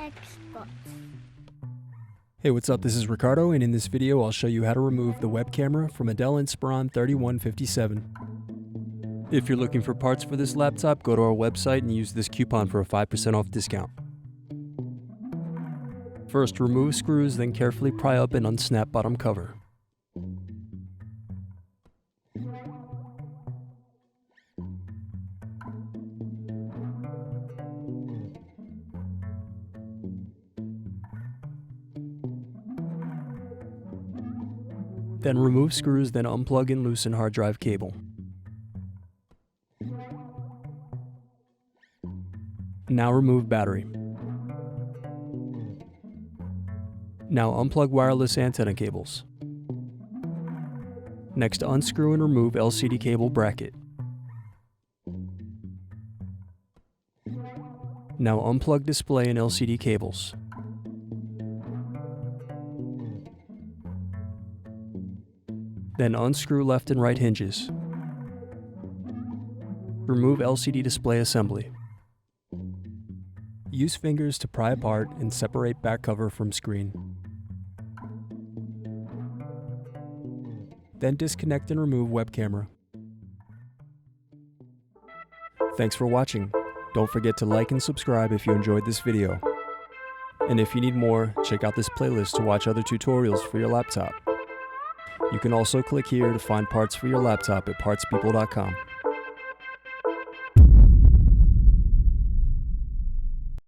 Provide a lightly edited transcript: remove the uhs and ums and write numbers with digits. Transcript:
Xbox. Hey, what's up? This is Ricardo, and in this video I'll show you how to remove the web camera from a Dell Inspiron 3157. If you're looking for parts for this laptop, go to our website and use this coupon for a 5% off discount. First, remove screws, then carefully pry up and unsnap bottom cover. Then remove screws, then unplug and loosen hard drive cable. Now remove battery. Now unplug wireless antenna cables. Next, unscrew and remove LCD cable bracket. Now unplug display and LCD cables. Then unscrew left and right hinges. Remove LCD display assembly. Use fingers to pry apart and separate back cover from screen. Then disconnect and remove web camera. Thanks for watching. Don't forget to like and subscribe if you enjoyed this video. And if you need more, check out this playlist to watch other tutorials for your laptop. You can also click here to find parts for your laptop at partspeople.com.